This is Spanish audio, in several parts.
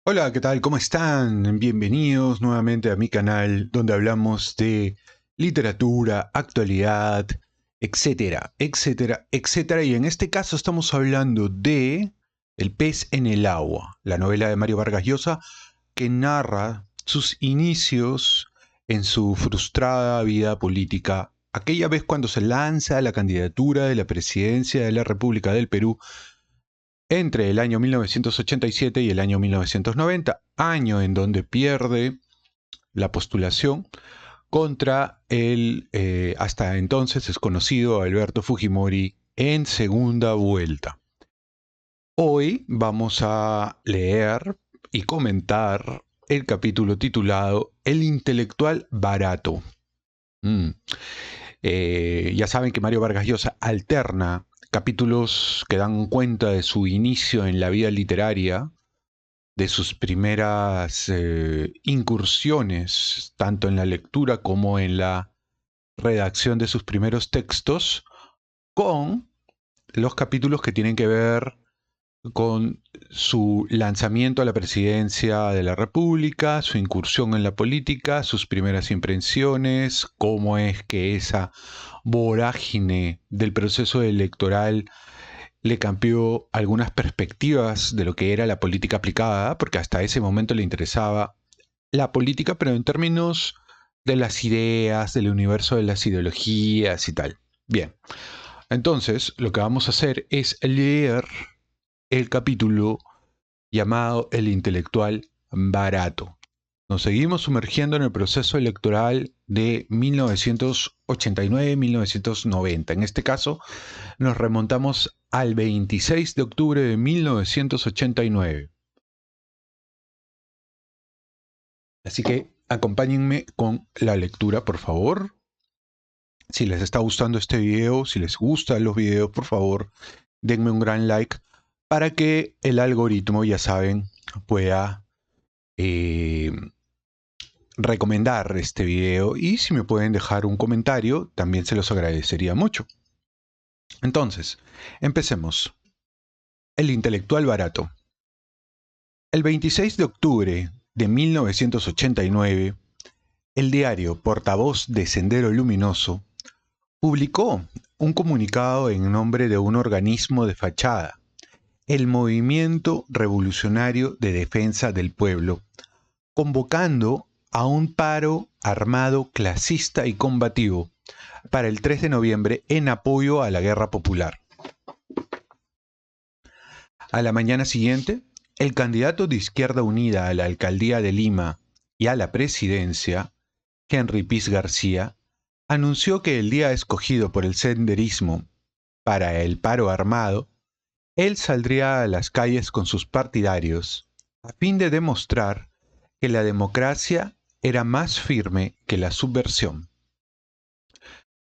Hola, ¿qué tal? ¿Cómo están? Bienvenidos nuevamente a mi canal donde hablamos de literatura, actualidad, etcétera, etcétera, etcétera. Y en este caso estamos hablando de El pez en el agua, la novela de Mario Vargas Llosa que narra sus inicios en su frustrada vida política, aquella vez cuando se lanza a la candidatura de la presidencia de la República del Perú entre el año 1987 y el año 1990, año en donde pierde la postulación contra el hasta entonces desconocido Alberto Fujimori en segunda vuelta. Hoy vamos a leer y comentar el capítulo titulado El intelectual barato. Mm. Ya saben que Mario Vargas Llosa alterna capítulos que dan cuenta de su inicio en la vida literaria, de sus primeras incursiones, tanto en la lectura como en la redacción de sus primeros textos, con los capítulos que tienen que ver con su lanzamiento a la presidencia de la República, su incursión en la política, sus primeras impresiones, cómo es que esa vorágine del proceso electoral le cambió algunas perspectivas de lo que era la política aplicada, porque hasta ese momento le interesaba la política, pero en términos de las ideas, del universo de las ideologías y tal. Bien, entonces lo que vamos a hacer es leer el capítulo llamado El intelectual barato. Nos seguimos sumergiendo en el proceso electoral de 1989-1990. En este caso, nos remontamos al 26 de octubre de 1989. Así que acompáñenme con la lectura, por favor. Si les está gustando este video, si les gustan los videos, por favor, denme un gran like para que el algoritmo, ya saben, pueda eh, recomendar este video, y si me pueden dejar un comentario, también se los agradecería mucho. Entonces, empecemos. El intelectual barato. El 26 de octubre de 1989, el diario Portavoz de Sendero Luminoso publicó un comunicado en nombre de un organismo de fachada, el Movimiento Revolucionario de Defensa del Pueblo, convocando a un paro armado clasista y combativo para el 3 de noviembre en apoyo a la guerra popular. A la mañana siguiente, el candidato de Izquierda Unida a la alcaldía de Lima y a la presidencia, Henry Piz García, anunció que el día escogido por el senderismo para el paro armado, él saldría a las calles con sus partidarios a fin de demostrar que la democracia era más firme que la subversión.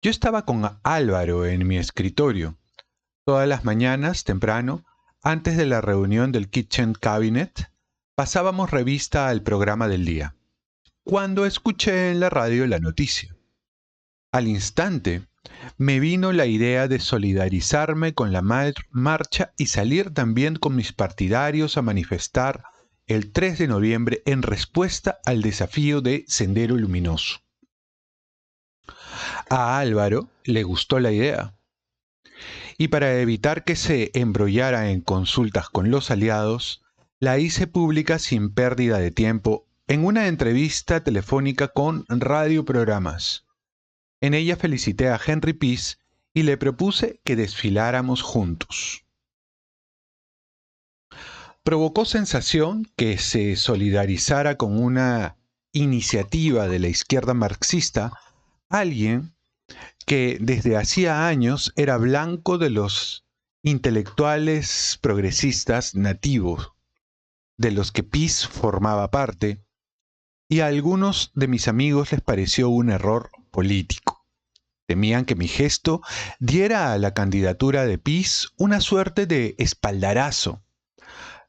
Yo estaba con Álvaro en mi escritorio, todas las mañanas temprano, antes de la reunión del Kitchen Cabinet, pasábamos revista al programa del día, cuando escuché en la radio la noticia. Al instante, me vino la idea de solidarizarme con la marcha y salir también con mis partidarios a manifestar el 3 de noviembre en respuesta al desafío de Sendero Luminoso. A Álvaro le gustó la idea, y para evitar que se embrollara en consultas con los aliados, la hice pública sin pérdida de tiempo en una entrevista telefónica con radioprogramas. En ella felicité a Henry Piz y le propuse que desfiláramos juntos. Provocó sensación que se solidarizara con una iniciativa de la izquierda marxista alguien que desde hacía años era blanco de los intelectuales progresistas nativos, de los que Piz formaba parte, y a algunos de mis amigos les pareció un error político. Temían que mi gesto diera a la candidatura de Piz una suerte de espaldarazo.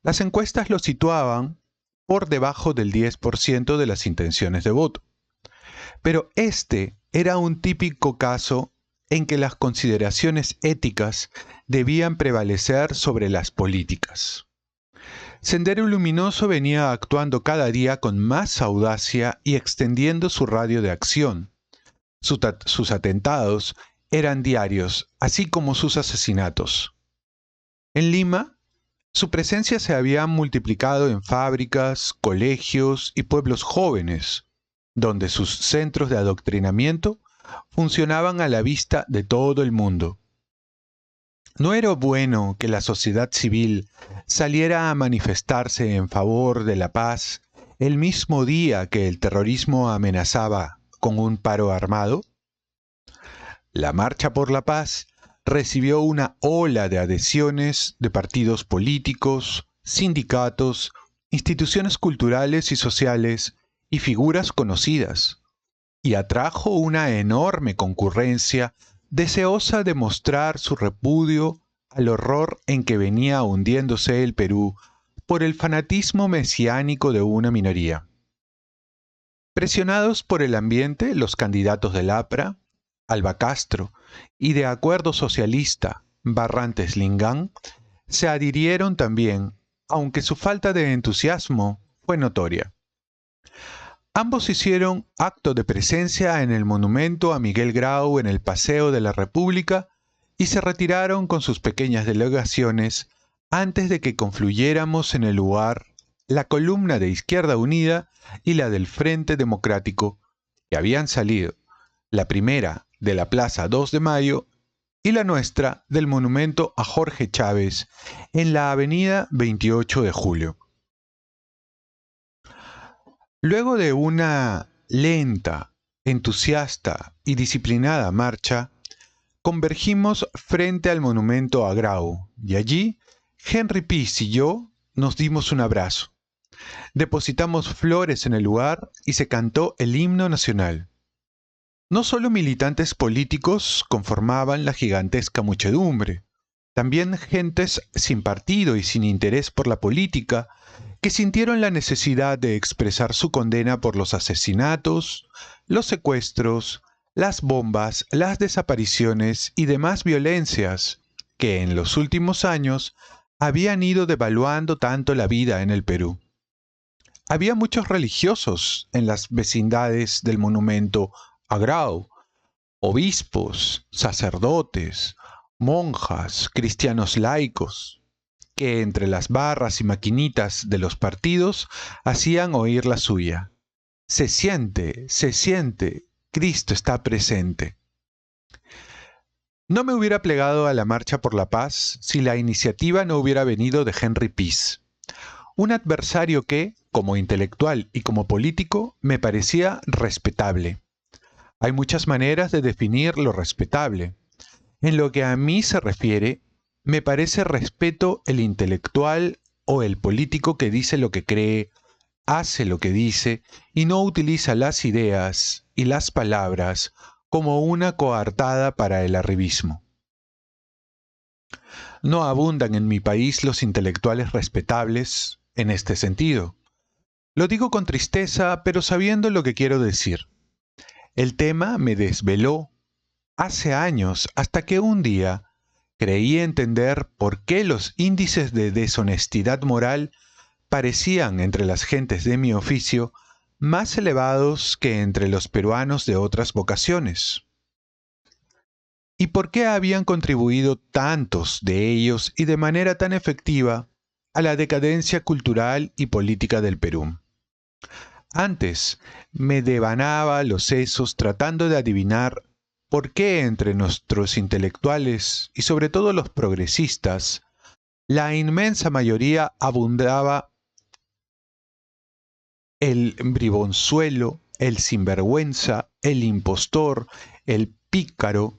Las encuestas lo situaban por debajo del 10% de las intenciones de voto. Pero este era un típico caso en que las consideraciones éticas debían prevalecer sobre las políticas. Sendero Luminoso venía actuando cada día con más audacia y extendiendo su radio de acción. Sus atentados eran diarios, así como sus asesinatos. En Lima, su presencia se había multiplicado en fábricas, colegios y pueblos jóvenes, donde sus centros de adoctrinamiento funcionaban a la vista de todo el mundo. No era bueno que la sociedad civil saliera a manifestarse en favor de la paz el mismo día que el terrorismo amenazaba con un paro armado. La Marcha por la Paz recibió una ola de adhesiones de partidos políticos, sindicatos, instituciones culturales y sociales y figuras conocidas, y atrajo una enorme concurrencia deseosa de mostrar su repudio al horror en que venía hundiéndose el Perú por el fanatismo mesiánico de una minoría. Presionados por el ambiente, los candidatos del APRA, Alba Castro, y de Acuerdo Socialista, Barrantes Lingán, se adhirieron también, aunque su falta de entusiasmo fue notoria. Ambos hicieron acto de presencia en el monumento a Miguel Grau en el Paseo de la República y se retiraron con sus pequeñas delegaciones antes de que confluyéramos en el lugar la columna de Izquierda Unida y la del Frente Democrático, que habían salido, la primera de la Plaza 2 de Mayo y la nuestra del monumento a Jorge Chávez en la avenida 28 de Julio. Luego de una lenta, entusiasta y disciplinada marcha, convergimos frente al monumento a Grau y allí Henry Peace y yo nos dimos un abrazo. Depositamos flores en el lugar y se cantó el himno nacional. No solo militantes políticos conformaban la gigantesca muchedumbre, también gentes sin partido y sin interés por la política, que sintieron la necesidad de expresar su condena por los asesinatos, los secuestros, las bombas, las desapariciones y demás violencias que en los últimos años habían ido devaluando tanto la vida en el Perú. Había muchos religiosos en las vecindades del monumento a Grau, obispos, sacerdotes, monjas, cristianos laicos, que entre las barras y maquinitas de los partidos hacían oír la suya. Se siente, Cristo está presente. No me hubiera plegado a la Marcha por la Paz si la iniciativa no hubiera venido de Henry Peace, un adversario que, como intelectual y como político, me parecía respetable. Hay muchas maneras de definir lo respetable. En lo que a mí se refiere, me parece respeto el intelectual o el político que dice lo que cree, hace lo que dice y no utiliza las ideas y las palabras como una coartada para el arribismo. No abundan en mi país los intelectuales respetables en este sentido. Lo digo con tristeza, pero sabiendo lo que quiero decir. El tema me desveló hace años hasta que un día creí entender por qué los índices de deshonestidad moral parecían entre las gentes de mi oficio más elevados que entre los peruanos de otras vocaciones. ¿Y por qué habían contribuido tantos de ellos y de manera tan efectiva a la decadencia cultural y política del Perú? Antes me devanaba los sesos tratando de adivinar por qué entre nuestros intelectuales y sobre todo los progresistas, la inmensa mayoría abundaba el bribonzuelo, el sinvergüenza, el impostor, el pícaro,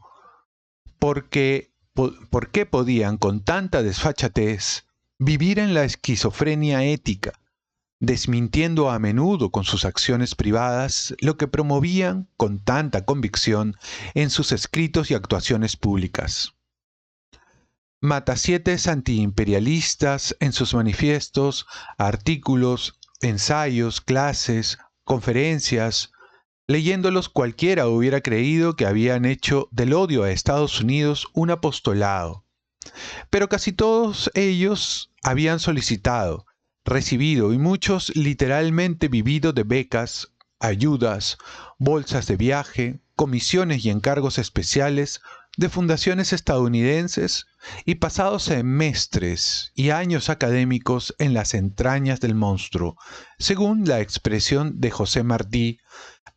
¿por qué podían con tanta desfachatez vivir en la esquizofrenia ética, desmintiendo a menudo con sus acciones privadas lo que promovían con tanta convicción en sus escritos y actuaciones públicas? Matasietes antiimperialistas en sus manifiestos, artículos, ensayos, clases, conferencias, leyéndolos cualquiera hubiera creído que habían hecho del odio a Estados Unidos un apostolado. Pero casi todos ellos habían solicitado recibido y muchos literalmente vivido de becas, ayudas, bolsas de viaje, comisiones y encargos especiales de fundaciones estadounidenses y pasados semestres y años académicos en las entrañas del monstruo, según la expresión de José Martí,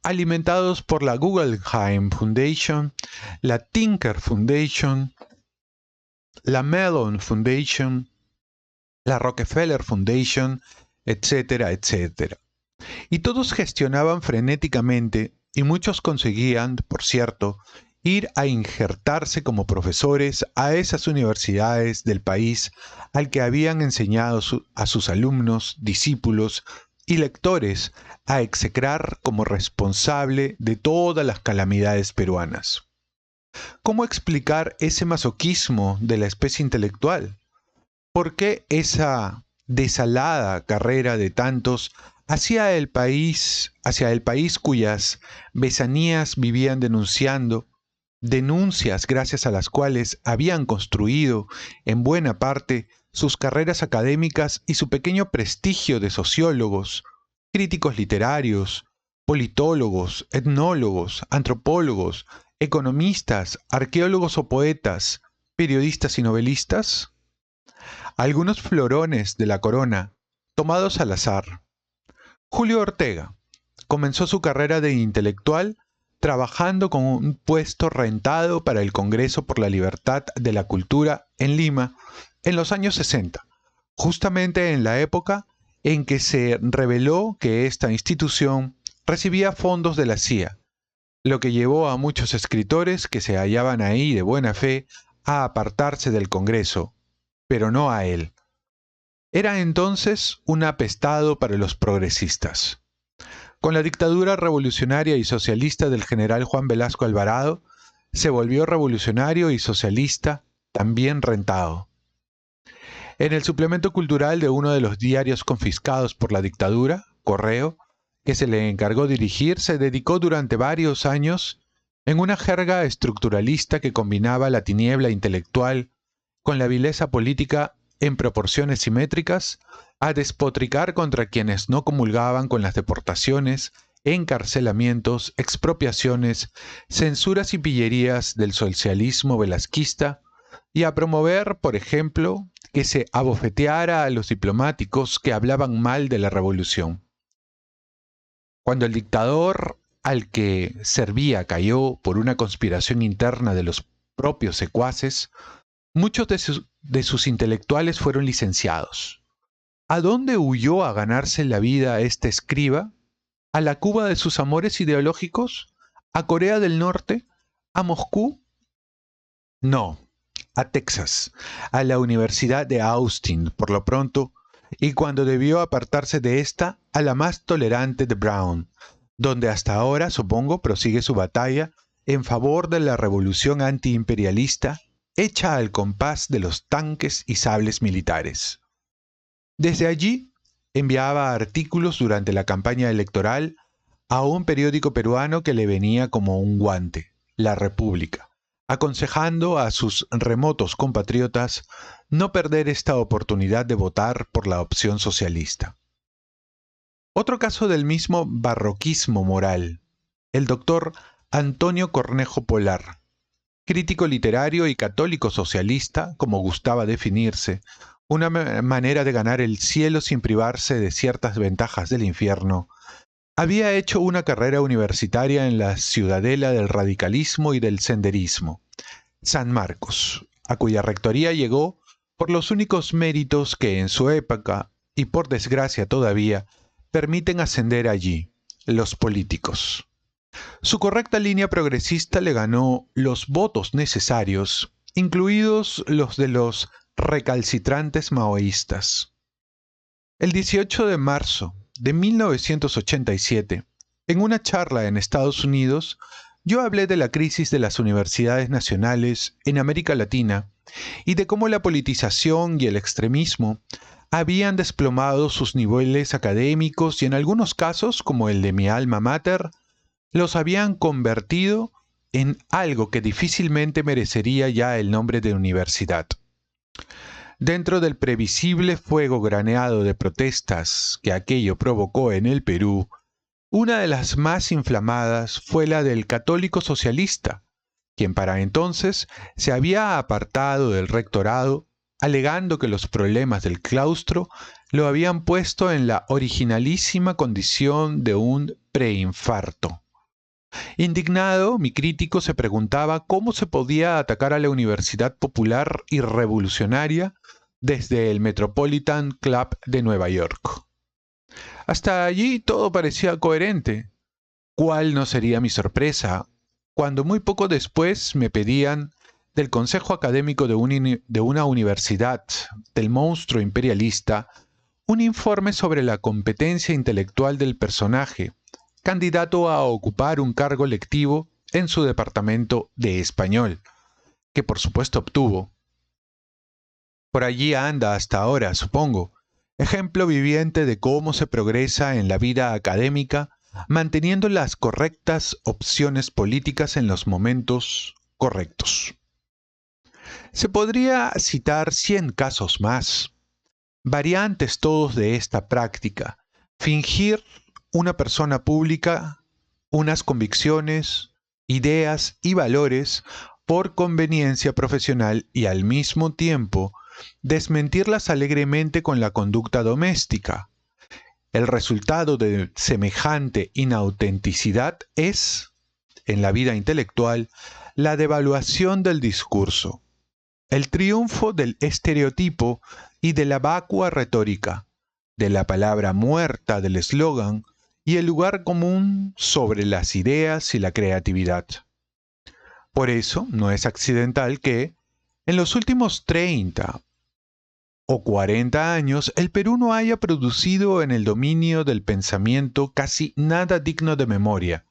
alimentados por la Guggenheim Foundation, la Tinker Foundation, la Mellon Foundation, la Rockefeller Foundation, etcétera, etcétera. Y todos gestionaban frenéticamente, y muchos conseguían, por cierto, ir a injertarse como profesores a esas universidades del país al que habían enseñado a sus alumnos, discípulos y lectores a execrar como responsable de todas las calamidades peruanas. ¿Cómo explicar ese masoquismo de la especie intelectual? ¿Por qué esa desalada carrera de tantos hacia el país cuyas besanías vivían denunciando, denuncias gracias a las cuales habían construido en buena parte sus carreras académicas y su pequeño prestigio de sociólogos, críticos literarios, politólogos, etnólogos, antropólogos, economistas, arqueólogos o poetas, periodistas y novelistas? Algunos florones de la corona, tomados al azar. Julio Ortega comenzó su carrera de intelectual trabajando con un puesto rentado para el Congreso por la Libertad de la Cultura en Lima en los años 60, justamente en la época en que se reveló que esta institución recibía fondos de la CIA, lo que llevó a muchos escritores que se hallaban ahí de buena fe a apartarse del Congreso, pero no a él. Era entonces un apestado para los progresistas. Con la dictadura revolucionaria y socialista del general Juan Velasco Alvarado, se volvió revolucionario y socialista, también rentado. En el suplemento cultural de uno de los diarios confiscados por la dictadura, Correo, que se le encargó dirigir, se dedicó durante varios años, en una jerga estructuralista que combinaba la tiniebla intelectual con la vileza política en proporciones simétricas, a despotricar contra quienes no comulgaban con las deportaciones, encarcelamientos, expropiaciones, censuras y pillerías del socialismo velasquista, y a promover, por ejemplo, que se abofeteara a los diplomáticos que hablaban mal de la revolución. Cuando el dictador al que servía cayó por una conspiración interna de los propios secuaces, muchos de sus intelectuales fueron licenciados. ¿A dónde huyó a ganarse la vida este escriba? ¿A la Cuba de sus amores ideológicos? ¿A Corea del Norte? ¿A Moscú? No, a Texas, a la Universidad de Austin, por lo pronto, y cuando debió apartarse de esta, a la más tolerante de Brown, donde hasta ahora, supongo, prosigue su batalla en favor de la revolución antiimperialista hecha al compás de los tanques y sables militares. Desde allí, enviaba artículos durante la campaña electoral a un periódico peruano que le venía como un guante, La República, aconsejando a sus remotos compatriotas no perder esta oportunidad de votar por la opción socialista. Otro caso del mismo barroquismo moral, el doctor Antonio Cornejo Polar, crítico literario y católico socialista, como gustaba definirse, una manera de ganar el cielo sin privarse de ciertas ventajas del infierno, había hecho una carrera universitaria en la ciudadela del radicalismo y del senderismo, San Marcos, a cuya rectoría llegó por los únicos méritos que en su época, y por desgracia todavía, permiten ascender allí, los políticos. Su correcta línea progresista le ganó los votos necesarios, incluidos los de los recalcitrantes maoístas. El 18 de marzo de 1987, en una charla en Estados Unidos, yo hablé de la crisis de las universidades nacionales en América Latina y de cómo la politización y el extremismo habían desplomado sus niveles académicos y en algunos casos, como el de mi alma mater, los habían convertido en algo que difícilmente merecería ya el nombre de universidad. Dentro del previsible fuego graneado de protestas que aquello provocó en el Perú, una de las más inflamadas fue la del católico socialista, quien para entonces se había apartado del rectorado, alegando que los problemas del claustro lo habían puesto en la originalísima condición de un preinfarto. Indignado, mi crítico se preguntaba cómo se podía atacar a la Universidad Popular y Revolucionaria desde el Metropolitan Club de Nueva York. Hasta allí todo parecía coherente. ¿Cuál no sería mi sorpresa cuando muy poco después me pedían del Consejo Académico de una universidad del monstruo imperialista un informe sobre la competencia intelectual del personaje, candidato a ocupar un cargo lectivo en su departamento de español, que por supuesto obtuvo? Por allí anda hasta ahora, supongo, ejemplo viviente de cómo se progresa en la vida académica manteniendo las correctas opciones políticas en los momentos correctos. Se podría citar 100 casos más, variantes todos de esta práctica: fingir una persona pública unas convicciones, ideas y valores por conveniencia profesional y al mismo tiempo desmentirlas alegremente con la conducta doméstica. El resultado de semejante inautenticidad es, en la vida intelectual, la devaluación del discurso, el triunfo del estereotipo y de la vacua retórica, de la palabra muerta del eslogan y el lugar común sobre las ideas y la creatividad. Por eso, no es accidental que, en los últimos 30 o 40 años, el Perú no haya producido en el dominio del pensamiento casi nada digno de memoria,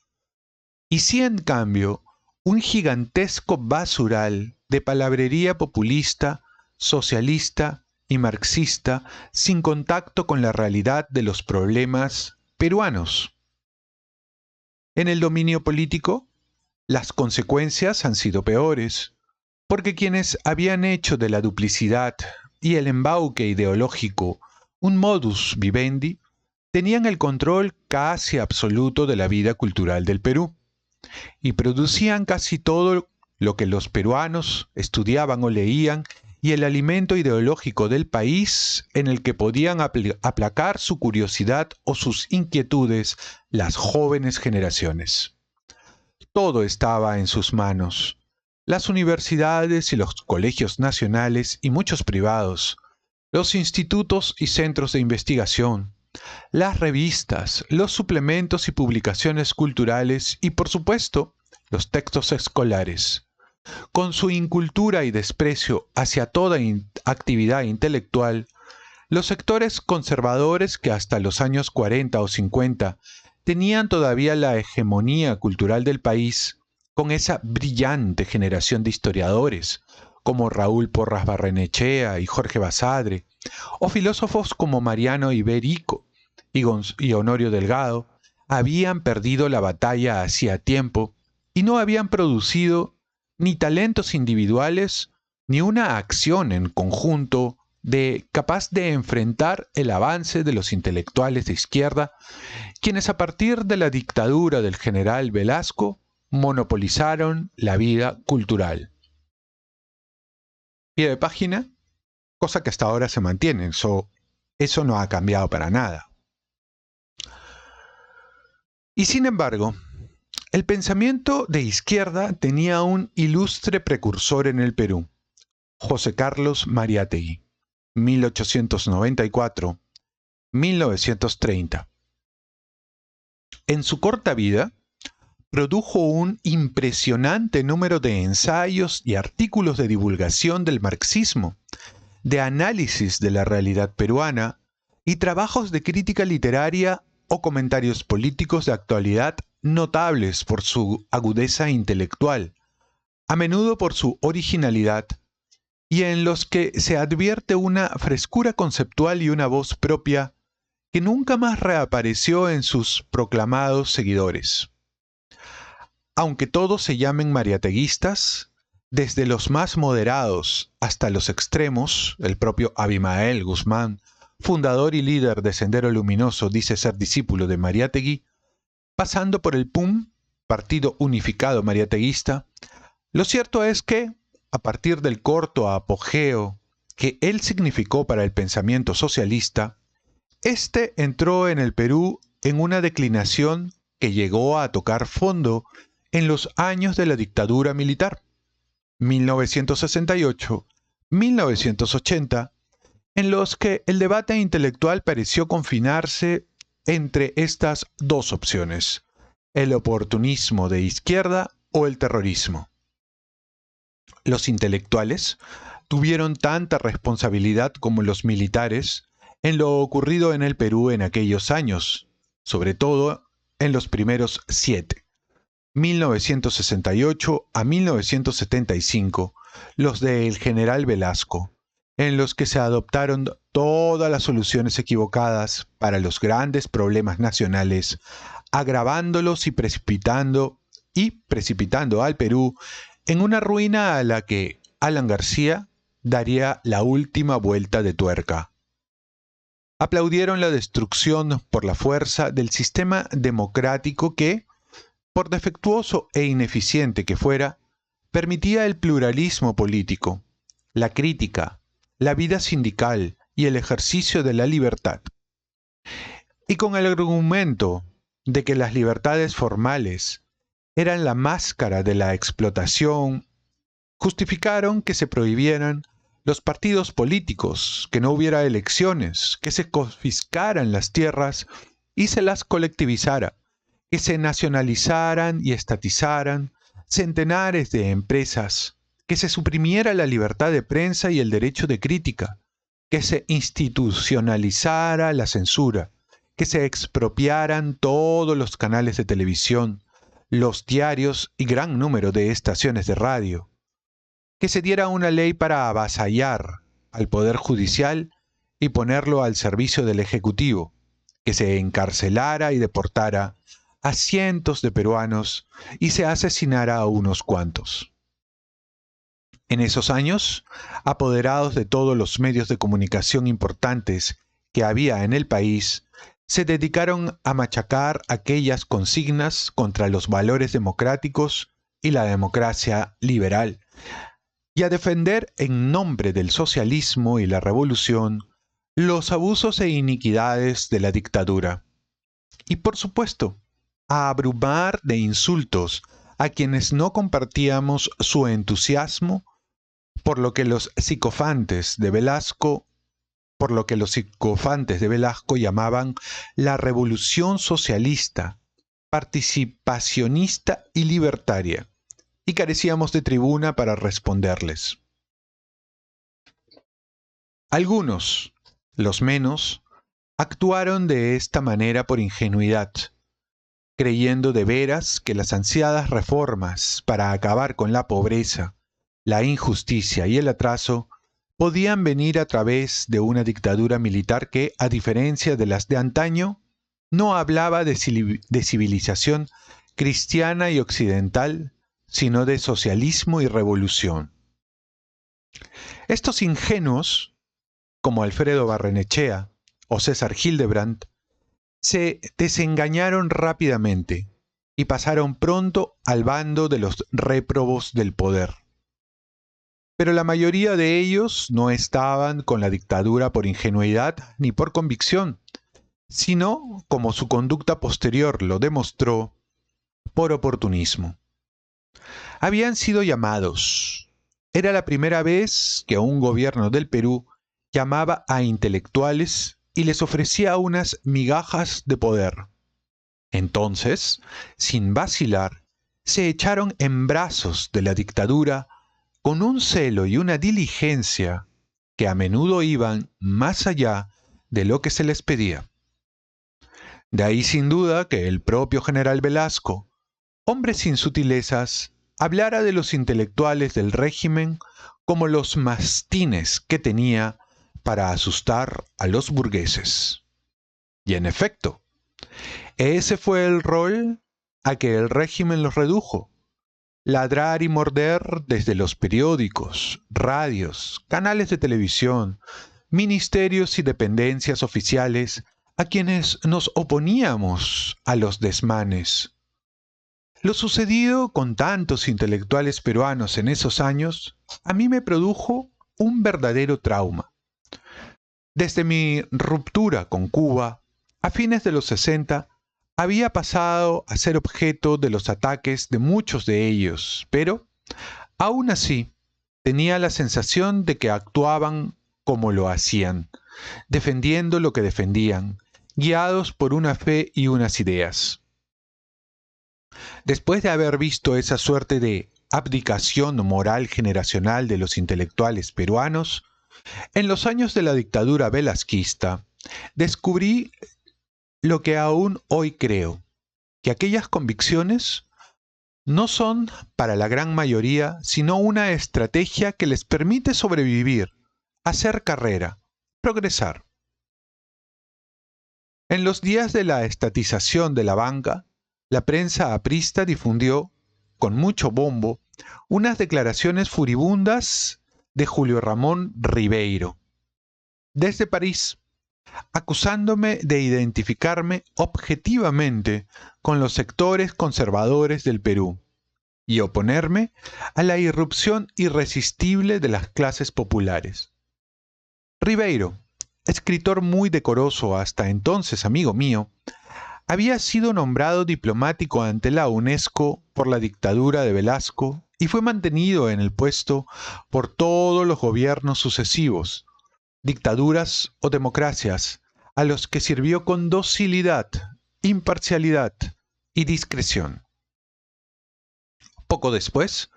y sí, en cambio, un gigantesco basural de palabrería populista, socialista y marxista sin contacto con la realidad de los problemas peruanos. En el dominio político, las consecuencias han sido peores, porque quienes habían hecho de la duplicidad y el embauque ideológico un modus vivendi, tenían el control casi absoluto de la vida cultural del Perú, y producían casi todo lo que los peruanos estudiaban o leían y el alimento ideológico del país en el que podían aplacar su curiosidad o sus inquietudes las jóvenes generaciones. Todo estaba en sus manos. Las universidades y los colegios nacionales y muchos privados, los institutos y centros de investigación, las revistas, los suplementos y publicaciones culturales y, por supuesto, los textos escolares. Con su incultura y desprecio hacia toda actividad intelectual, los sectores conservadores que hasta los años 40 o 50 tenían todavía la hegemonía cultural del país, con esa brillante generación de historiadores, como Raúl Porras Barrenechea y Jorge Basadre, o filósofos como Mariano Iberico y Honorio Delgado, habían perdido la batalla hacía tiempo y no habían producido ni talentos individuales ni una acción en conjunto capaz de enfrentar el avance de los intelectuales de izquierda, quienes a partir de la dictadura del general Velasco monopolizaron la vida cultural. Pie de página, cosa que hasta ahora se mantiene, eso no ha cambiado para nada. Y sin embargo, el pensamiento de izquierda tenía un ilustre precursor en el Perú, José Carlos Mariátegui, 1894-1930. En su corta vida, produjo un impresionante número de ensayos y artículos de divulgación del marxismo, de análisis de la realidad peruana y trabajos de crítica literaria o comentarios políticos de actualidad notables por su agudeza intelectual, a menudo por su originalidad, y en los que se advierte una frescura conceptual y una voz propia que nunca más reapareció en sus proclamados seguidores. Aunque todos se llamen mariateguistas, desde los más moderados hasta los extremos, el propio Abimael Guzmán, fundador y líder de Sendero Luminoso, dice ser discípulo de Mariátegui, pasando por el PUM, Partido Unificado Mariateguista. Lo cierto es que, a partir del corto apogeo que él significó para el pensamiento socialista, este entró en el Perú en una declinación que llegó a tocar fondo en los años de la dictadura militar, 1968-1980, en los que el debate intelectual pareció confinarse entre estas dos opciones, el oportunismo de izquierda o el terrorismo. Los intelectuales tuvieron tanta responsabilidad como los militares en lo ocurrido en el Perú en aquellos años, sobre todo en los primeros 7, 1968 a 1975, los del general Velasco, en los que se adoptaron todas las soluciones equivocadas para los grandes problemas nacionales, agravándolos y precipitando al Perú en una ruina a la que Alan García daría la última vuelta de tuerca. Aplaudieron la destrucción por la fuerza del sistema democrático que, por defectuoso e ineficiente que fuera, permitía el pluralismo político, la crítica, la vida sindical y el ejercicio de la libertad. Y con el argumento de que las libertades formales eran la máscara de la explotación, justificaron que se prohibieran los partidos políticos, que no hubiera elecciones, que se confiscaran las tierras y se las colectivizara, que se nacionalizaran y estatizaran centenares de empresas, que se suprimiera la libertad de prensa y el derecho de crítica, que se institucionalizara la censura, que se expropiaran todos los canales de televisión, los diarios y gran número de estaciones de radio, que se diera una ley para avasallar al Poder Judicial y ponerlo al servicio del Ejecutivo, que se encarcelara y deportara a cientos de peruanos y se asesinara a unos cuantos. En esos años, apoderados de todos los medios de comunicación importantes que había en el país, se dedicaron a machacar aquellas consignas contra los valores democráticos y la democracia liberal, y a defender en nombre del socialismo y la revolución los abusos e iniquidades de la dictadura. Y por supuesto, a abrumar de insultos a quienes no compartíamos su entusiasmo por lo que los psicofantes de Velasco llamaban la revolución socialista, participacionista y libertaria, y carecíamos de tribuna para responderles. Algunos, los menos, actuaron de esta manera por ingenuidad, creyendo de veras que las ansiadas reformas para acabar con la pobreza, la injusticia y el atraso podían venir a través de una dictadura militar que, a diferencia de las de antaño, no hablaba de civilización cristiana y occidental, sino de socialismo y revolución. Estos ingenuos, como Alfredo Barrenechea o César Hildebrand, se desengañaron rápidamente y pasaron pronto al bando de los réprobos del poder. Pero la mayoría de ellos no estaban con la dictadura por ingenuidad ni por convicción, sino, como su conducta posterior lo demostró, por oportunismo. Habían sido llamados. Era la primera vez que un gobierno del Perú llamaba a intelectuales y les ofrecía unas migajas de poder. Entonces, sin vacilar, se echaron en brazos de la dictadura con un celo y una diligencia que a menudo iban más allá de lo que se les pedía. De ahí sin duda que el propio general Velasco, hombre sin sutilezas, hablara de los intelectuales del régimen como los mastines que tenía para asustar a los burgueses. Y en efecto, ese fue el rol a que el régimen los redujo, ladrar y morder desde los periódicos, radios, canales de televisión, ministerios y dependencias oficiales a quienes nos oponíamos a los desmanes. Lo sucedido con tantos intelectuales peruanos en esos años a mí me produjo un verdadero trauma. Desde mi ruptura con Cuba, a fines de los 60, había pasado a ser objeto de los ataques de muchos de ellos, pero, aún así, tenía la sensación de que actuaban como lo hacían, defendiendo lo que defendían, guiados por una fe y unas ideas. Después de haber visto esa suerte de abdicación moral generacional de los intelectuales peruanos, en los años de la dictadura velasquista, descubrí lo que aún hoy creo, que aquellas convicciones no son, para la gran mayoría, sino una estrategia que les permite sobrevivir, hacer carrera, progresar. En los días de la estatización de la banca, la prensa aprista difundió, con mucho bombo, unas declaraciones furibundas de Julio Ramón Ribeiro, desde París, acusándome de identificarme objetivamente con los sectores conservadores del Perú y oponerme a la irrupción irresistible de las clases populares. Ribeiro, escritor muy decoroso hasta entonces amigo mío, había sido nombrado diplomático ante la UNESCO por la dictadura de Velasco y fue mantenido en el puesto por todos los gobiernos sucesivos, dictaduras o democracias, a los que sirvió con docilidad, imparcialidad y discreción. Poco después,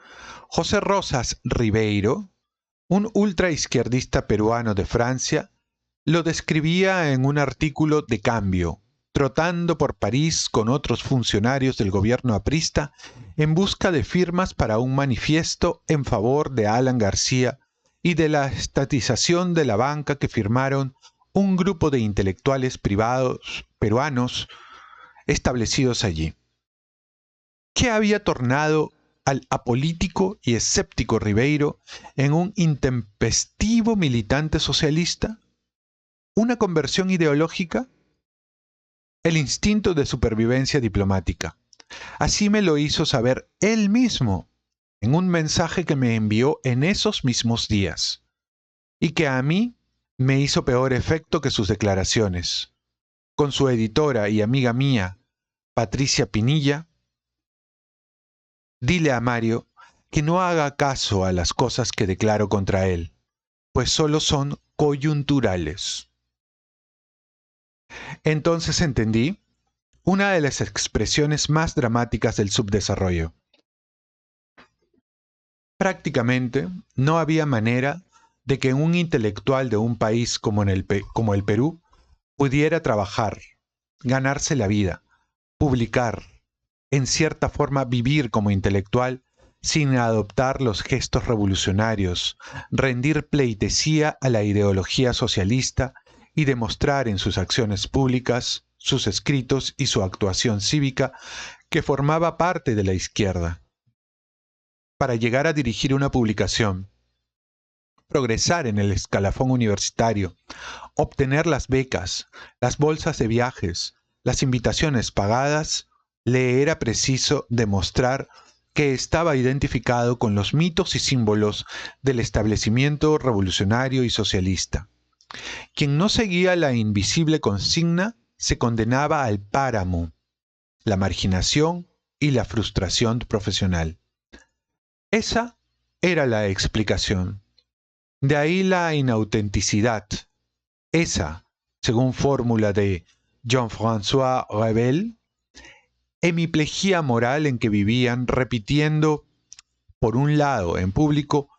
José Rosas Ribeiro, un ultraizquierdista peruano de Francia, lo describía en un artículo de Cambio, trotando por París con otros funcionarios del gobierno aprista en busca de firmas para un manifiesto en favor de Alan García y de la estatización de la banca que firmaron un grupo de intelectuales privados peruanos establecidos allí. ¿Qué había tornado al apolítico y escéptico Ribeiro en un intempestivo militante socialista? ¿Una conversión ideológica? El instinto de supervivencia diplomática. Así me lo hizo saber él mismo en un mensaje que me envió en esos mismos días, y que a mí me hizo peor efecto que sus declaraciones. Con su editora y amiga mía, Patricia Pinilla, dile a Mario que no haga caso a las cosas que declaro contra él, pues solo son coyunturales. Entonces entendí una de las expresiones más dramáticas del subdesarrollo. Prácticamente no había manera de que un intelectual de un país como el Perú pudiera trabajar, ganarse la vida, publicar, en cierta forma vivir como intelectual sin adoptar los gestos revolucionarios, rendir pleitesía a la ideología socialista y demostrar en sus acciones públicas, sus escritos y su actuación cívica que formaba parte de la izquierda. Para llegar a dirigir una publicación, progresar en el escalafón universitario, obtener las becas, las bolsas de viajes, las invitaciones pagadas, le era preciso demostrar que estaba identificado con los mitos y símbolos del establecimiento revolucionario y socialista. Quien no seguía la invisible consigna se condenaba al páramo, la marginación y la frustración profesional. Esa era la explicación. De ahí la inautenticidad. Esa, según fórmula de Jean-François Revel, hemiplegia moral en que vivían repitiendo, por un lado, en público,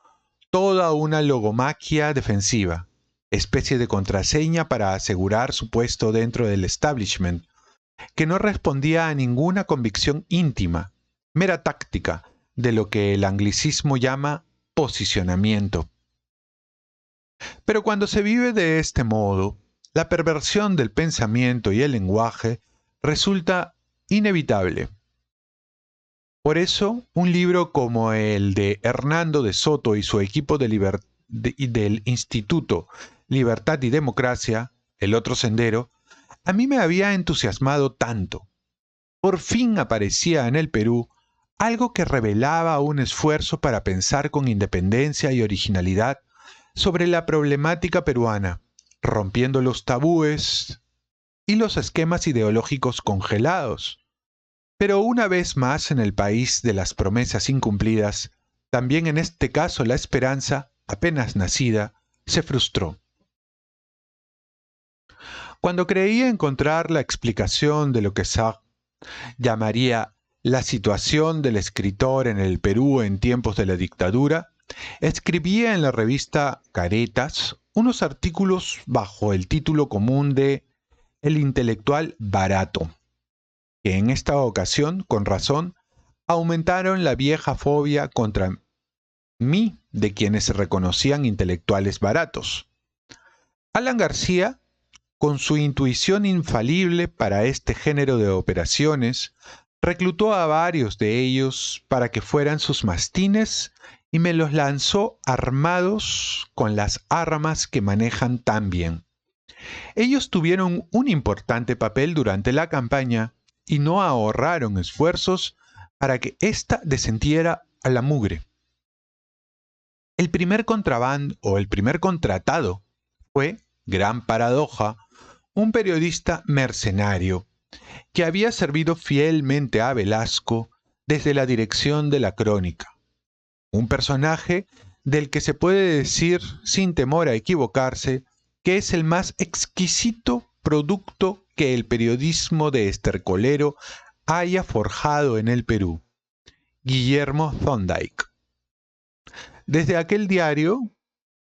toda una logomaquia defensiva, especie de contraseña para asegurar su puesto dentro del establishment, que no respondía a ninguna convicción íntima, mera táctica, de lo que el anglicismo llama posicionamiento. Pero cuando se vive de este modo, la perversión del pensamiento y el lenguaje resulta inevitable. Por eso, un libro como el de Hernando de Soto y su equipo del Instituto Libertad y Democracia, El Otro Sendero, a mí me había entusiasmado tanto. Por fin aparecía en el Perú algo que revelaba un esfuerzo para pensar con independencia y originalidad sobre la problemática peruana, rompiendo los tabúes y los esquemas ideológicos congelados. Pero una vez más en el país de las promesas incumplidas, también en este caso la esperanza, apenas nacida, se frustró. Cuando creía encontrar la explicación de lo que Sartre llamaría la situación del escritor en el Perú en tiempos de la dictadura, escribía en la revista Caretas unos artículos bajo el título común de El intelectual barato, que en esta ocasión, con razón, aumentaron la vieja fobia contra mí de quienes se reconocían intelectuales baratos. Alan García, con su intuición infalible para este género de operaciones, reclutó a varios de ellos para que fueran sus mastines y me los lanzó armados con las armas que manejan tan bien. Ellos tuvieron un importante papel durante la campaña y no ahorraron esfuerzos para que ésta descendiera a la mugre. El primer contrabando o el primer contratado fue, gran paradoja, un periodista mercenario que había servido fielmente a Velasco desde la dirección de la Crónica. Un personaje del que se puede decir, sin temor a equivocarse, que es el más exquisito producto que el periodismo de estercolero haya forjado en el Perú, Guillermo Thorndike. Desde aquel diario,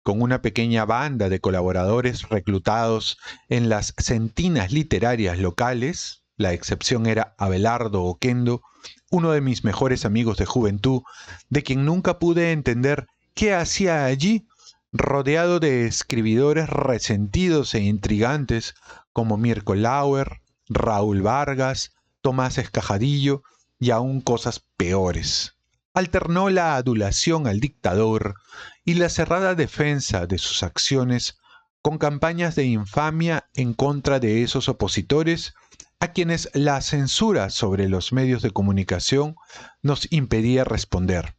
con una pequeña banda de colaboradores reclutados en las centinas literarias locales, la excepción era Abelardo Oquendo, uno de mis mejores amigos de juventud, de quien nunca pude entender qué hacía allí, rodeado de escribidores resentidos e intrigantes como Mirko Lauer, Raúl Vargas, Tomás Escajadillo y aún cosas peores. Alternó la adulación al dictador y la cerrada defensa de sus acciones con campañas de infamia en contra de esos opositores a quienes la censura sobre los medios de comunicación nos impedía responder.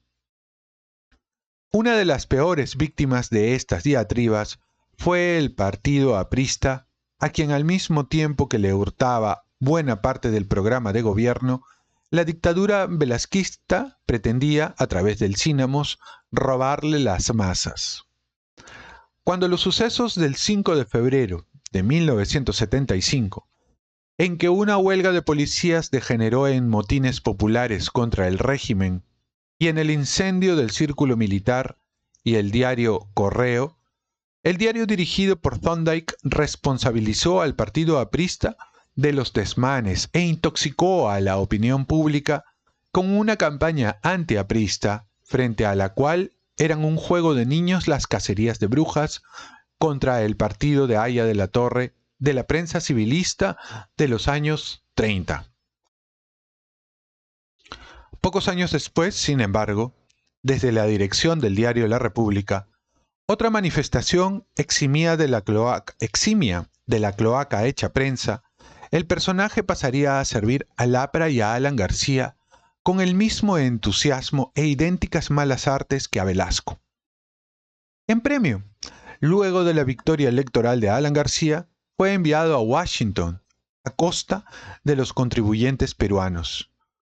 Una de las peores víctimas de estas diatribas fue el partido aprista, a quien al mismo tiempo que le hurtaba buena parte del programa de gobierno, la dictadura velasquista pretendía, a través del Cínamos, robarle las masas. Cuando los sucesos del 5 de febrero de 1975, en que una huelga de policías degeneró en motines populares contra el régimen, y en el incendio del Círculo Militar y el diario Correo, el diario dirigido por Thorndike responsabilizó al partido aprista de los desmanes e intoxicó a la opinión pública con una campaña antiaprista frente a la cual eran un juego de niños las cacerías de brujas contra el partido de Haya de la Torre de la prensa civilista de los años 30. Pocos años después, sin embargo, desde la dirección del diario La República, otra manifestación eximia de la cloaca hecha prensa, el personaje pasaría a servir a Lapra y a Alan García con el mismo entusiasmo e idénticas malas artes que a Velasco. En premio, luego de la victoria electoral de Alan García, fue enviado a Washington, a costa de los contribuyentes peruanos.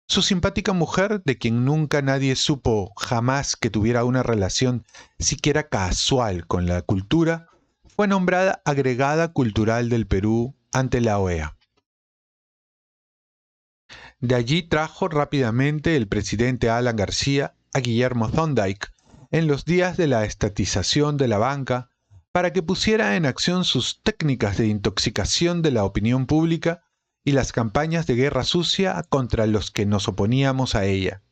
Su simpática mujer, de quien nunca nadie supo jamás que tuviera una relación siquiera casual con la cultura, fue nombrada agregada cultural del Perú ante la OEA. De allí trajo rápidamente el presidente Alan García a Guillermo Thorndike en los días de la estatización de la banca para que pusiera en acción sus técnicas de intoxicación de la opinión pública y las campañas de guerra sucia contra los que nos oponíamos a ella.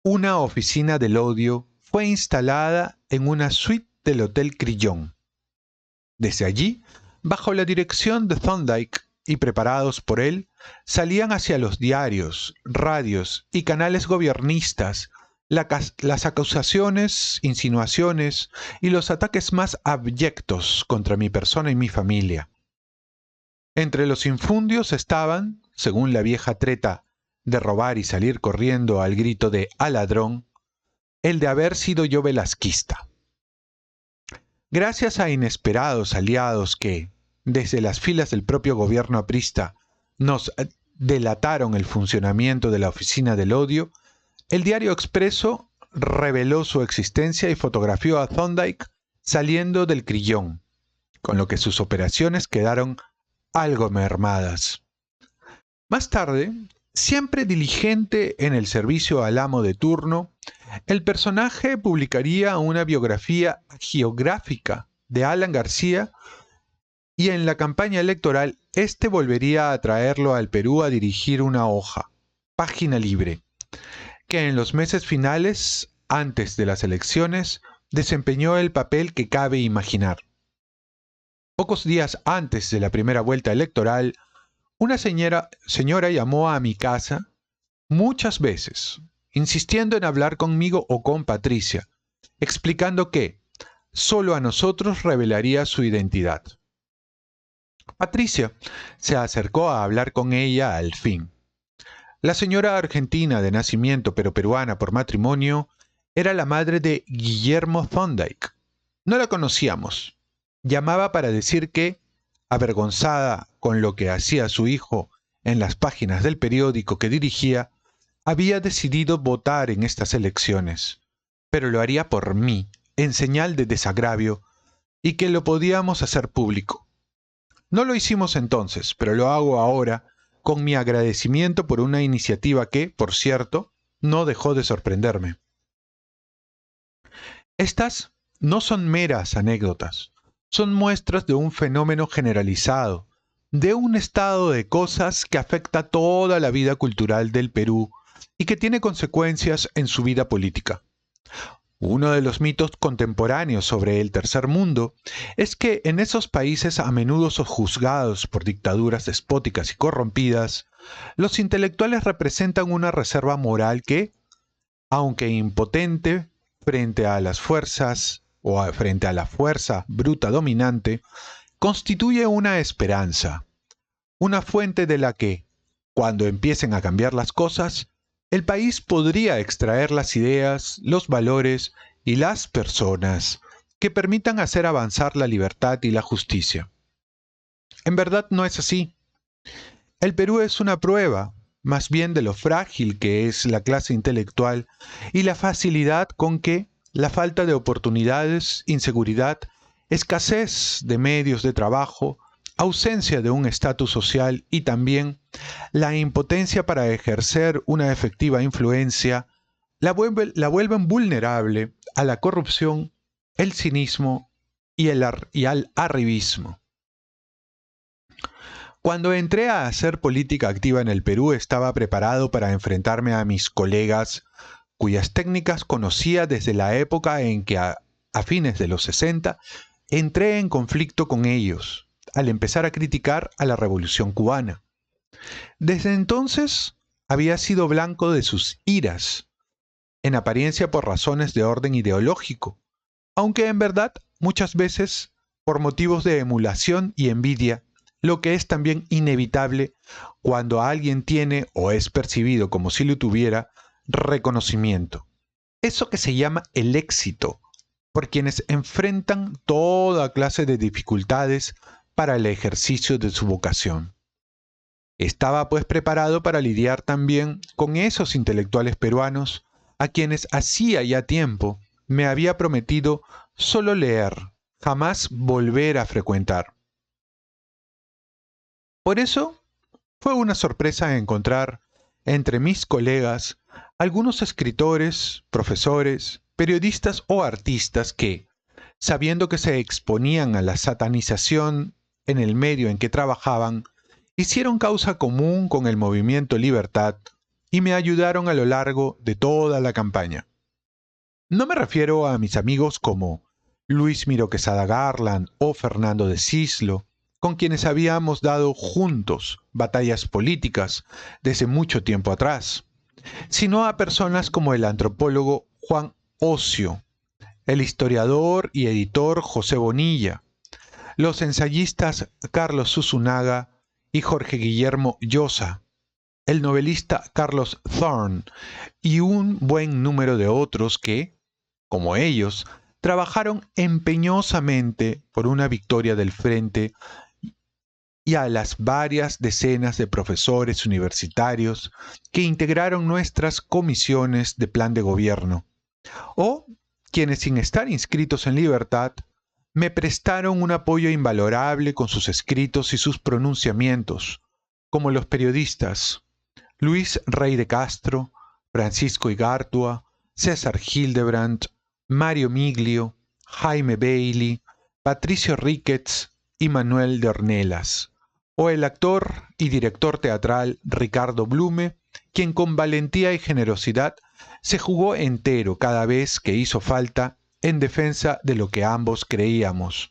Una oficina del odio fue instalada en una suite del Hotel Crillon. Desde allí, bajo la dirección de Thorndike, y preparados por él, salían hacia los diarios, radios y canales gobiernistas las acusaciones, insinuaciones y los ataques más abyectos contra mi persona y mi familia. Entre los infundios estaban, según la vieja treta de robar y salir corriendo al grito de «al ladrón», el de haber sido yo velasquista. Gracias a inesperados aliados que, desde las filas del propio gobierno aprista, nos delataron el funcionamiento de la Oficina del Odio, el diario Expreso reveló su existencia y fotografió a Thorndike saliendo del Crillón, con lo que sus operaciones quedaron algo mermadas. Más tarde, siempre diligente en el servicio al amo de turno, el personaje publicaría una biografía geográfica de Alan García y en la campaña electoral este volvería a traerlo al Perú a dirigir una hoja, Página Libre, que en los meses finales, antes de las elecciones, desempeñó el papel que cabe imaginar. Pocos días antes de la primera vuelta electoral, una señora llamó a mi casa muchas veces, insistiendo en hablar conmigo o con Patricia, explicando que solo a nosotros revelaría su identidad. Patricia se acercó a hablar con ella al fin. La señora argentina de nacimiento pero peruana por matrimonio era la madre de Guillermo Thorndike. No la conocíamos. Llamaba para decir que, avergonzada con lo que hacía su hijo en las páginas del periódico que dirigía, había decidido votar en estas elecciones, pero lo haría por mí, en señal de desagravio, y que lo podíamos hacer público. No lo hicimos entonces, pero lo hago ahora, con mi agradecimiento por una iniciativa que, por cierto, no dejó de sorprenderme. Estas no son meras anécdotas, son muestras de un fenómeno generalizado, de un estado de cosas que afecta toda la vida cultural del Perú y que tiene consecuencias en su vida política. Uno de los mitos contemporáneos sobre el tercer mundo es que en esos países a menudo juzgados por dictaduras despóticas y corrompidas, los intelectuales representan una reserva moral que, aunque impotente frente a las fuerzas o frente a la fuerza bruta dominante, constituye una esperanza, una fuente de la que, cuando empiecen a cambiar las cosas, el país podría extraer las ideas, los valores y las personas que permitan hacer avanzar la libertad y la justicia. En verdad no es así. El Perú es una prueba, más bien de lo frágil que es la clase intelectual y la facilidad con que la falta de oportunidades, inseguridad, escasez de medios de trabajo, ausencia de un estatus social y también la impotencia para ejercer una efectiva influencia la vuelven vulnerable a la corrupción, el cinismo y al arribismo. Cuando entré a hacer política activa en el Perú estaba preparado para enfrentarme a mis colegas cuyas técnicas conocía desde la época en que a fines de los 60 entré en conflicto con ellos al empezar a criticar a la Revolución cubana. Desde entonces había sido blanco de sus iras, en apariencia por razones de orden ideológico, aunque en verdad muchas veces por motivos de emulación y envidia, lo que es también inevitable cuando alguien tiene o es percibido como si lo tuviera reconocimiento. Eso que se llama el éxito, por quienes enfrentan toda clase de dificultades para el ejercicio de su vocación. Estaba pues preparado para lidiar también con esos intelectuales peruanos a quienes hacía ya tiempo me había prometido solo leer, jamás volver a frecuentar. Por eso fue una sorpresa encontrar entre mis colegas algunos escritores, profesores, periodistas o artistas que, sabiendo que se exponían a la satanización en el medio en que trabajaban, hicieron causa común con el movimiento Libertad y me ayudaron a lo largo de toda la campaña. No me refiero a mis amigos como Luis Miro Quesada Garland o Fernando de Cislo, con quienes habíamos dado juntos batallas políticas desde mucho tiempo atrás, sino a personas como el antropólogo Juan Ocio, el historiador y editor José Bonilla, los ensayistas Carlos Susunaga y Jorge Guillermo Llosa, el novelista Carlos Thorne y un buen número de otros que, como ellos, trabajaron empeñosamente por una victoria del Frente, y a las varias decenas de profesores universitarios que integraron nuestras comisiones de plan de gobierno, o quienes sin estar inscritos en libertad me prestaron un apoyo invalorable con sus escritos y sus pronunciamientos, como los periodistas Luis Rey de Castro, Francisco Igartua, César Hildebrandt, Mario Miglio, Jaime Bailey, Patricio Ricketts y Manuel de Ornelas, o el actor y director teatral Ricardo Blume, quien con valentía y generosidad se jugó entero cada vez que hizo falta en defensa de lo que ambos creíamos,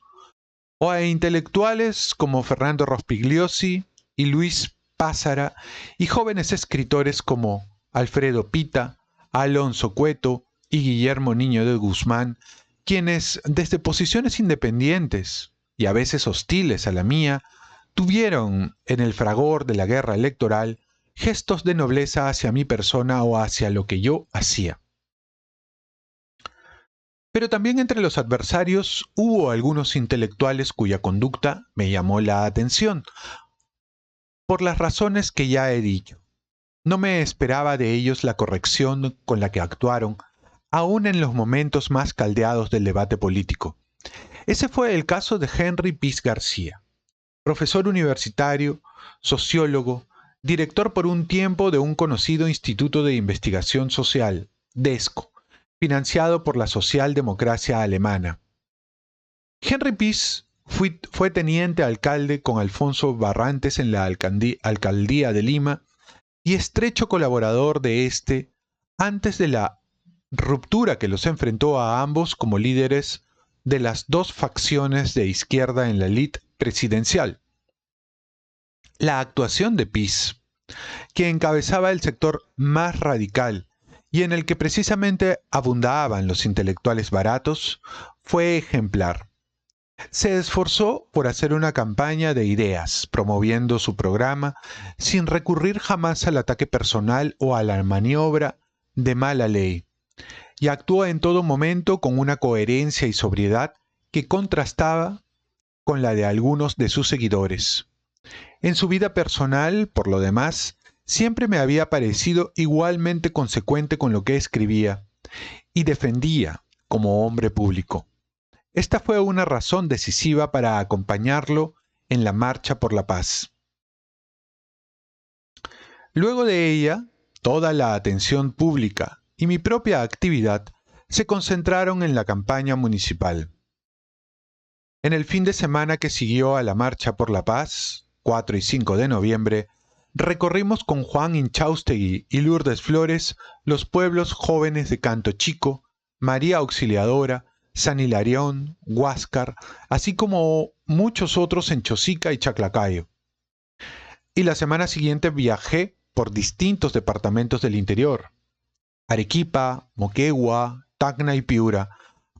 o a intelectuales como Fernando Rospigliosi y Luis Pázara, y jóvenes escritores como Alfredo Pita, Alonso Cueto y Guillermo Niño de Guzmán, quienes desde posiciones independientes y a veces hostiles a la mía, tuvieron en el fragor de la guerra electoral gestos de nobleza hacia mi persona o hacia lo que yo hacía. Pero también entre los adversarios hubo algunos intelectuales cuya conducta me llamó la atención, por las razones que ya he dicho. No me esperaba de ellos la corrección con la que actuaron, aún en los momentos más caldeados del debate político. Ese fue el caso de Henry Piz García, profesor universitario, sociólogo, director por un tiempo de un conocido Instituto de Investigación Social, DESCO, financiado por la socialdemocracia alemana. Henry Piz fue teniente alcalde con Alfonso Barrantes en la alcaldía de Lima y estrecho colaborador de este antes de la ruptura que los enfrentó a ambos como líderes de las dos facciones de izquierda en la élite presidencial. La actuación de Piz, que encabezaba el sector más radical y en el que precisamente abundaban los intelectuales baratos, fue ejemplar. Se esforzó por hacer una campaña de ideas, promoviendo su programa sin recurrir jamás al ataque personal o a la maniobra de mala ley, y actuó en todo momento con una coherencia y sobriedad que contrastaba con la de algunos de sus seguidores. En su vida personal, por lo demás, siempre me había parecido igualmente consecuente con lo que escribía y defendía como hombre público. Esta fue una razón decisiva para acompañarlo en la marcha por la paz. Luego de ella, toda la atención pública y mi propia actividad se concentraron en la campaña municipal. En el fin de semana que siguió a la marcha por la paz, 4 y 5 de noviembre, recorrimos con Juan Inchaustegui y Lourdes Flores los pueblos jóvenes de Canto Chico, María Auxiliadora, San Hilarión, Huáscar, así como muchos otros en Chosica y Chaclacayo. Y la semana siguiente viajé por distintos departamentos del interior, Arequipa, Moquegua, Tacna y Piura,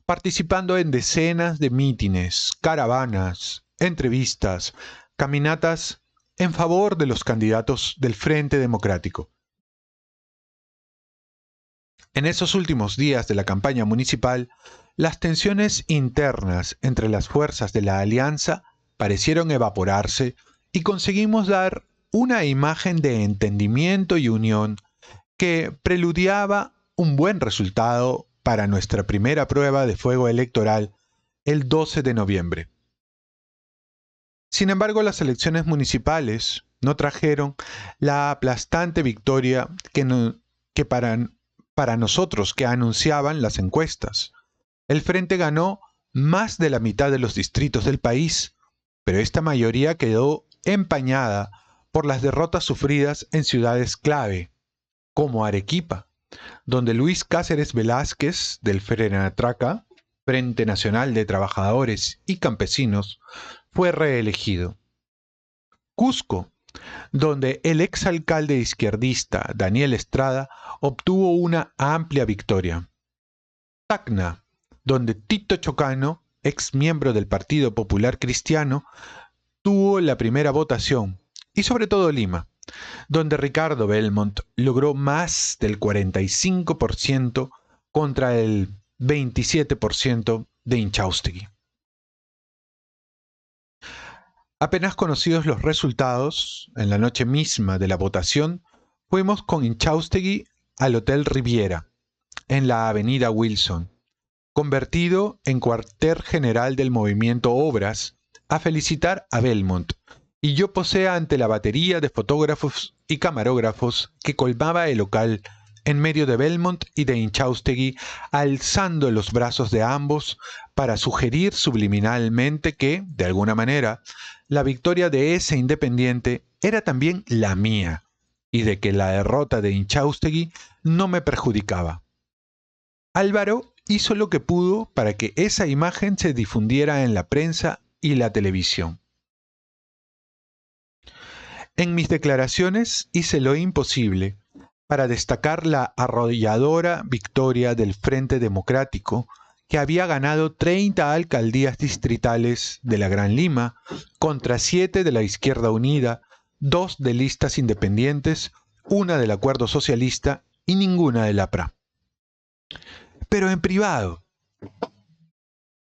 participando en decenas de mítines, caravanas, entrevistas, caminatas en favor de los candidatos del Frente Democrático. En esos últimos días de la campaña municipal, las tensiones internas entre las fuerzas de la alianza parecieron evaporarse y conseguimos dar una imagen de entendimiento y unión que preludiaba un buen resultado para nuestra primera prueba de fuego electoral el 12 de noviembre. Sin embargo, las elecciones municipales no trajeron la aplastante victoria que para nosotros que anunciaban las encuestas. El Frente ganó más de la mitad de los distritos del país, pero esta mayoría quedó empañada por las derrotas sufridas en ciudades clave, como Arequipa, donde Luis Cáceres Velázquez del FRENATRACA, Frente Nacional de Trabajadores y Campesinos, fue reelegido. Cusco, donde el exalcalde izquierdista Daniel Estrada obtuvo una amplia victoria. Tacna, donde Tito Chocano, ex miembro del Partido Popular Cristiano, tuvo la primera votación, y sobre todo Lima, donde Ricardo Belmont logró más del 45% contra el 27% de Inchaustegui. Apenas conocidos los resultados, en la noche misma de la votación, fuimos con Inchaustegui al Hotel Riviera, en la avenida Wilson, convertido en cuartel general del movimiento Obras, a felicitar a Belmont, y yo posé ante la batería de fotógrafos y camarógrafos que colmaba el local en medio de Belmont y de Inchaustegui, alzando los brazos de ambos para sugerir subliminalmente que, de alguna manera, la victoria de ese independiente era también la mía, y de que la derrota de Inchaustegui no me perjudicaba. Álvaro hizo lo que pudo para que esa imagen se difundiera en la prensa y la televisión. En mis declaraciones hice lo imposible para destacar la arrolladora victoria del Frente Democrático, que había ganado 30 alcaldías distritales de la Gran Lima contra 7 de la Izquierda Unida, 2 de listas independientes, 1 del Acuerdo Socialista y ninguna del APRA. Pero en privado,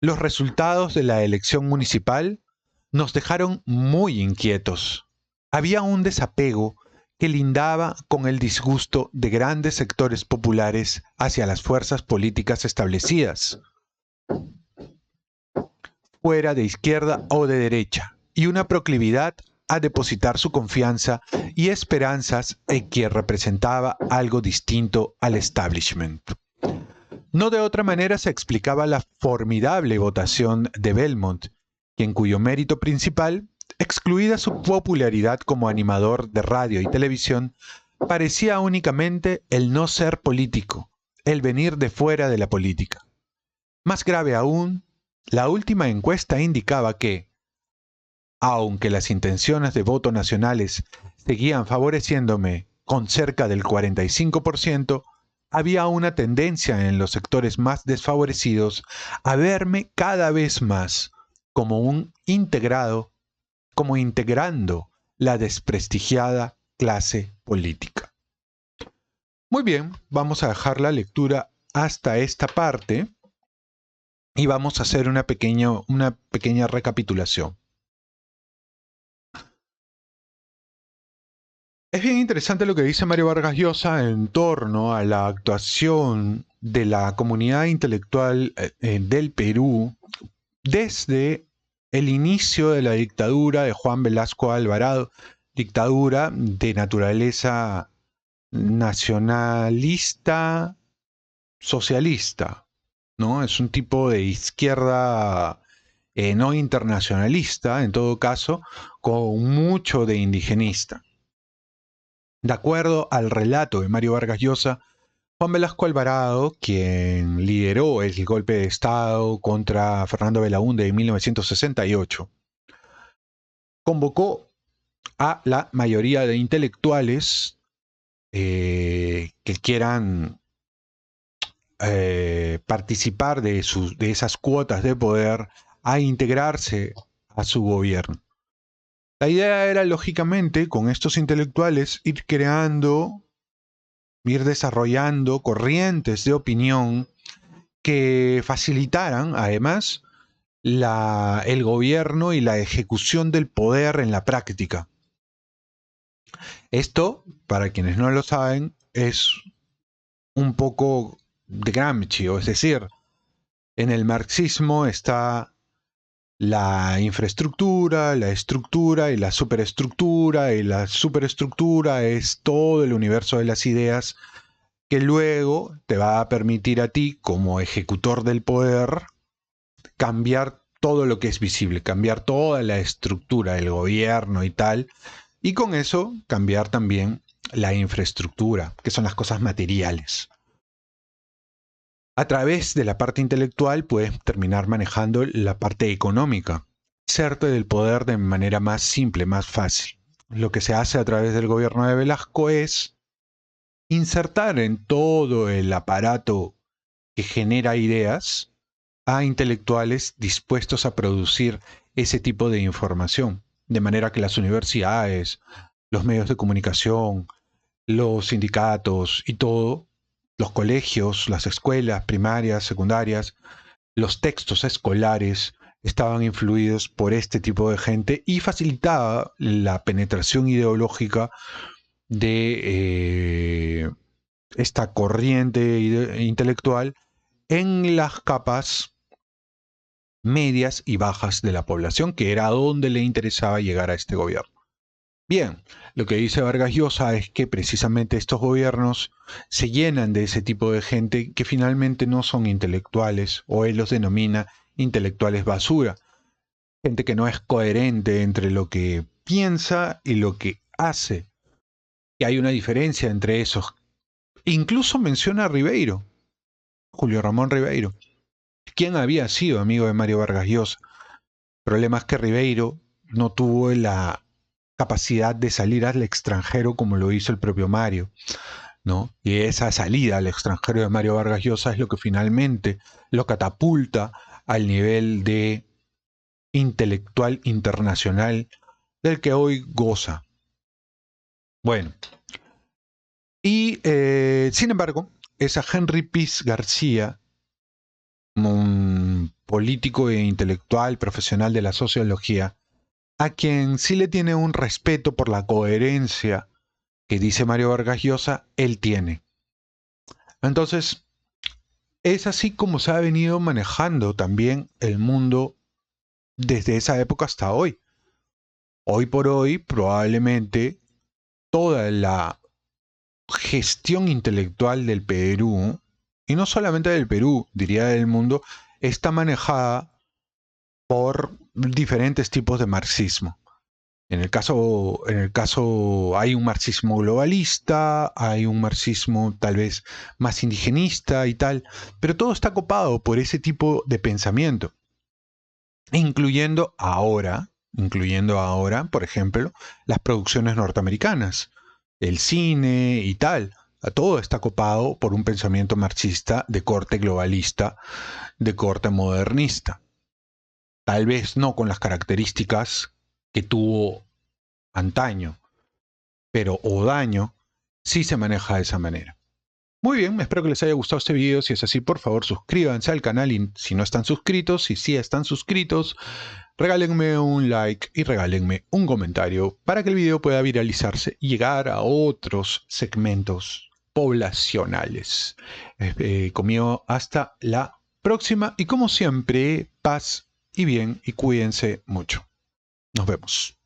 los resultados de la elección municipal nos dejaron muy inquietos. Había un desapego que lindaba con el disgusto de grandes sectores populares hacia las fuerzas políticas establecidas, fuera de izquierda o de derecha, y una proclividad a depositar su confianza y esperanzas en quien representaba algo distinto al establishment. No de otra manera se explicaba la formidable votación de Belmont, en cuyo mérito principal, excluida su popularidad como animador de radio y televisión, parecía únicamente el no ser político, el venir de fuera de la política. Más grave aún, la última encuesta indicaba que, aunque las intenciones de voto nacionales seguían favoreciéndome con cerca del 45%, había una tendencia en los sectores más desfavorecidos a verme cada vez más como integrando la desprestigiada clase política. Muy bien, vamos a dejar la lectura hasta esta parte y vamos a hacer una pequeña recapitulación. Es bien interesante lo que dice Mario Vargas Llosa en torno a la actuación de la comunidad intelectual del Perú desde el inicio de la dictadura de Juan Velasco Alvarado, dictadura de naturaleza nacionalista, socialista, ¿no? Es un tipo de izquierda no internacionalista, en todo caso, con mucho de indigenista. De acuerdo al relato de Mario Vargas Llosa, Juan Velasco Alvarado, quien lideró el golpe de Estado contra Fernando Belaúnde en 1968, convocó a la mayoría de intelectuales que quieran participar de esas cuotas de poder a integrarse a su gobierno. La idea era, lógicamente, con estos intelectuales ir desarrollando corrientes de opinión que facilitaran, además, el gobierno y la ejecución del poder en la práctica. Esto, para quienes no lo saben, es un poco de Gramsci, es decir, en el marxismo está la infraestructura, la estructura y la superestructura es todo el universo de las ideas que luego te va a permitir a ti, como ejecutor del poder, cambiar todo lo que es visible, cambiar toda la estructura del gobierno y tal, y con eso cambiar también la infraestructura, que son las cosas materiales. A través de la parte intelectual puedes terminar manejando la parte económica. hacerte del poder de manera más simple, más fácil. Lo que se hace a través del gobierno de Velasco es insertar en todo el aparato que genera ideas a intelectuales dispuestos a producir ese tipo de información, de manera que las universidades, los medios de comunicación, los sindicatos y todo, los colegios, las escuelas primarias, secundarias, los textos escolares estaban influidos por este tipo de gente y facilitaba la penetración ideológica de esta corriente intelectual en las capas medias y bajas de la población, que era a donde le interesaba llegar a este gobierno. Bien, lo que dice Vargas Llosa es que precisamente estos gobiernos se llenan de ese tipo de gente que finalmente no son intelectuales, o él los denomina intelectuales basura, gente que no es coherente entre lo que piensa y lo que hace, que hay una diferencia entre esos. Incluso menciona a Ribeiro, Julio Ramón Ribeiro, quien había sido amigo de Mario Vargas Llosa. El problema es que Ribeiro no tuvo la capacidad de salir al extranjero como lo hizo el propio Mario, ¿no? Y esa salida al extranjero de Mario Vargas Llosa es lo que finalmente lo catapulta al nivel de intelectual internacional del que hoy goza. Bueno, y sin embargo, es a Henry Piz García, un político e intelectual profesional de la sociología, a quien sí le tiene un respeto por la coherencia que dice Mario Vargas Llosa, él tiene. Entonces, es así como se ha venido manejando también el mundo desde esa época hasta hoy. Hoy por hoy, probablemente toda la gestión intelectual del Perú, y no solamente del Perú, diría del mundo, está manejada por diferentes tipos de marxismo. En el caso hay un marxismo globalista, hay un marxismo tal vez más indigenista y tal, pero todo está copado por ese tipo de pensamiento, incluyendo ahora, por ejemplo, las producciones norteamericanas, el cine y tal. Todo está copado por un pensamiento marxista de corte globalista, de corte modernista. Tal vez no con las características que tuvo antaño, pero Odaño sí se maneja de esa manera. Muy bien, espero que les haya gustado este video. Si es así, por favor, suscríbanse al canal y si no están suscritos, si sí están suscritos, regálenme un like y regálenme un comentario para que el video pueda viralizarse y llegar a otros segmentos poblacionales. Conmigo hasta la próxima y como siempre, paz y bien y cuídense mucho. Nos vemos.